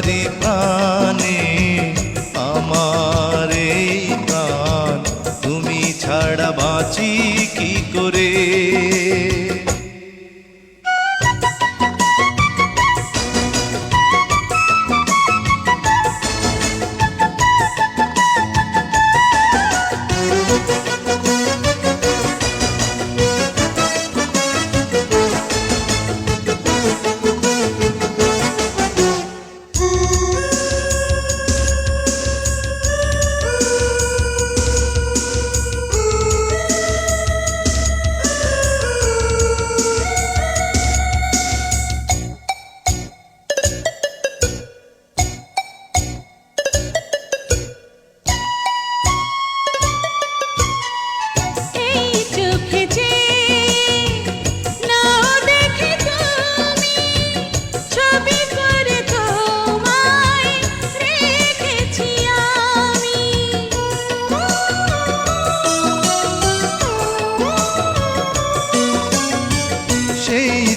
তোমারি প্রাণে আমার এই প্রাণ, তুমি ছাড়া বাঁচি কি করে।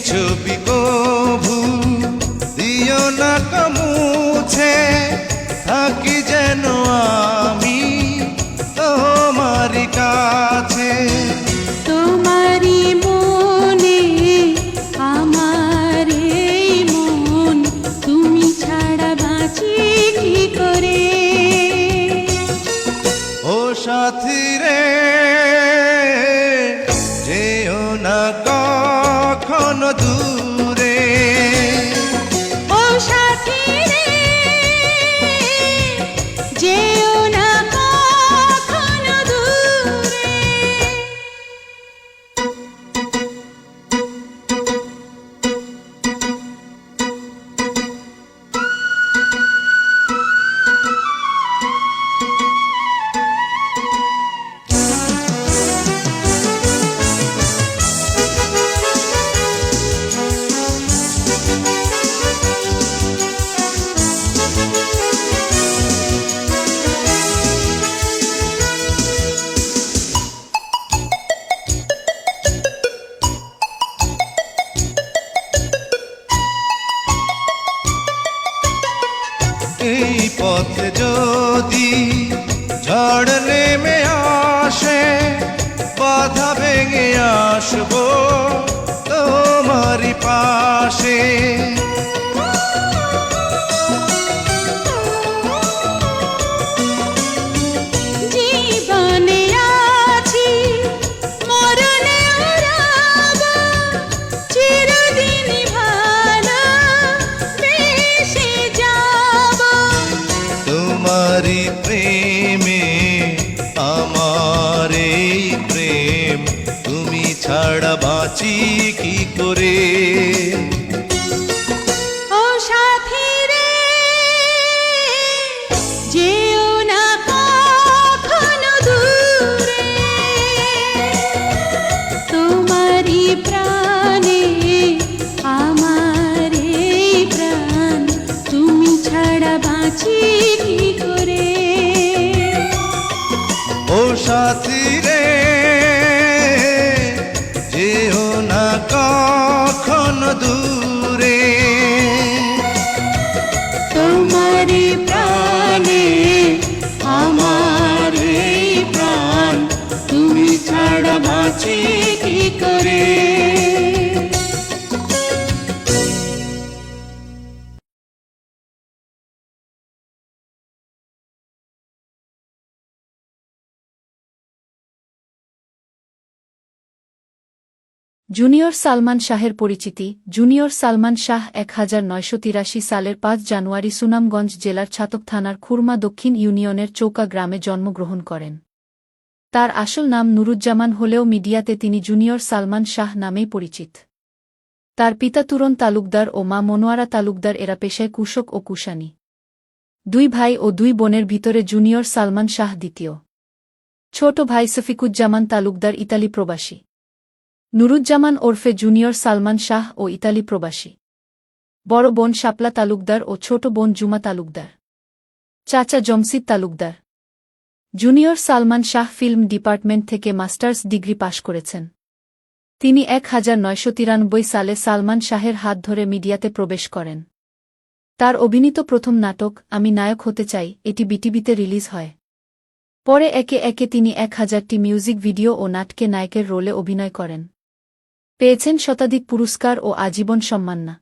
ছবি কভু দিও না মুছে, থাকি যেন আমি তোমারি কাছে। তোমারি মনে আমার এই মন, তুমি ছাড়া বাঁচি কি করে। ও সাথী রে যেও না কখনো দূরে, ও সাথী রে যেও না কখনো দূরে। এই পথে যদি ঝড় নেমে আসে, বাধা ভেঙে আসবো তোমারি পাশে। জীবনে আছি মরণে রব, চিরদিন ভালো বেশে যাব। তোমারি প্রেমে আমার এই প্রেম, তুমি ছাড়া বাঁচি কি করে। ও সাথী রে যেও না কখনো দূরে, তোমারি প্রাণে আমার এই প্রাণ, তুমি ছাড়া বাঁচি কি করে। ও সাথী রে যেও না কখনো দূরে, তোমারি প্রাণে আমার এই প্রাণ, তুমি ছাড়া বাঁচি কি করে। জুনিয়র সালমান শাহের পরিচিতি। জুনিয়র সালমান শাহ 1983 সালের 5 জানুয়ারি সুনামগঞ্জ জেলার ছাতক থানার খুরমা দক্ষিণ ইউনিয়নের চৌকা গ্রামে জন্মগ্রহণ করেন। তার আসল নাম নুরুজ্জামান হলেও মিডিয়াতে তিনি জুনিয়র সালমান শাহ নামেই পরিচিত। তার পিতা তুরন তালুকদার ও মা মনোয়ারা তালুকদার, এরা পেশায় কৃষক ও কুষাণী। 2 ভাই ও 2 বোনের ভিতরে জুনিয়র সালমান শাহ দ্বিতীয়। ছোট ভাই সফিকুজ্জামান তালুকদার ইতালি প্রবাসী। নুরুজ্জামান ওরফে জুনিয়র সালমান শাহ ও ইতালি প্রবাসী। বড় বোন শাপলা তালুকদার ও ছোট বোন জুমা তালুকদার। চাচা Jamshid Talukdar. Junior Salman Shah film department থেকে মাস্টার্স ডিগ্রি পাশ করেছেন। তিনি 1993 সালে সালমান শাহের হাত ধরে মিডিয়াতে প্রবেশ করেন। তার অভিনীত প্রথম নাটক আমি নায়ক হতে চাই এটি বিটিভিতে রিলিজ হয়। পরে একে একে তিনি 1000টি মিউজিক ভিডিও ও নাটকে নায়কের রোলে অভিনয় করেন। পেয়েছেন শতাধিক পুরস্কার ও আজীবন সম্মাননা।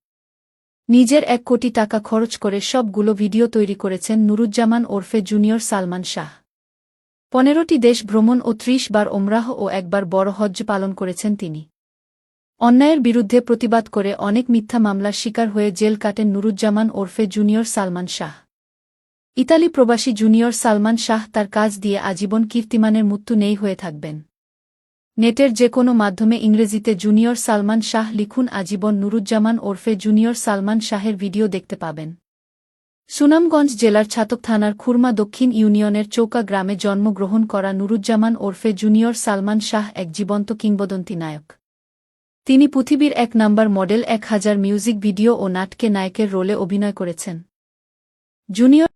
নিজের 1 কোটি টাকা খরচ করে সবগুলো ভিডিও তৈরি করেছেন নুরুজ্জামান ওরফে জুনিয়র সালমান শাহ। 15টি দেশ ভ্রমণ ও 30 বার ওমরাহ ও 1 বার বড় হজ্জ পালন করেছেন তিনি। অন্যায়ের বিরুদ্ধে প্রতিবাদ করে অনেক মিথ্যা মামলার শিকার হয়ে জেল কাটেন নুরুজ্জামান ওরফে জুনিয়র সালমান শাহ। ইতালি প্রবাসী জুনিয়র সালমান শাহ তার কাজ দিয়ে আজীবন কীর্তিমানের মৃত্যু নেই হয়ে থাকবেন। নেটের যে কোনো মাধ্যমে ইংরেজিতে জুনিয়র সালমান শাহ লিখুন আজীবন নুরুজ্জামান ওরফে জুনিয়র সালমান শাহের ভিডিও দেখতে পাবেন। সুনামগঞ্জ জেলার ছাতক থানার খুরমা দক্ষিণ ইউনিয়নের চৌকা গ্রামে জন্মগ্রহণ করা নুরুজ্জামান ওরফে জুনিয়র সালমান শাহ এক জীবন্ত কিংবদন্তি নায়ক। তিনি পৃথিবীর 1 নম্বর মডেল 1000 মিউজিক ভিডিও ও নাটকে নায়কের রোলে অভিনয় করেছেন। জুনিয়র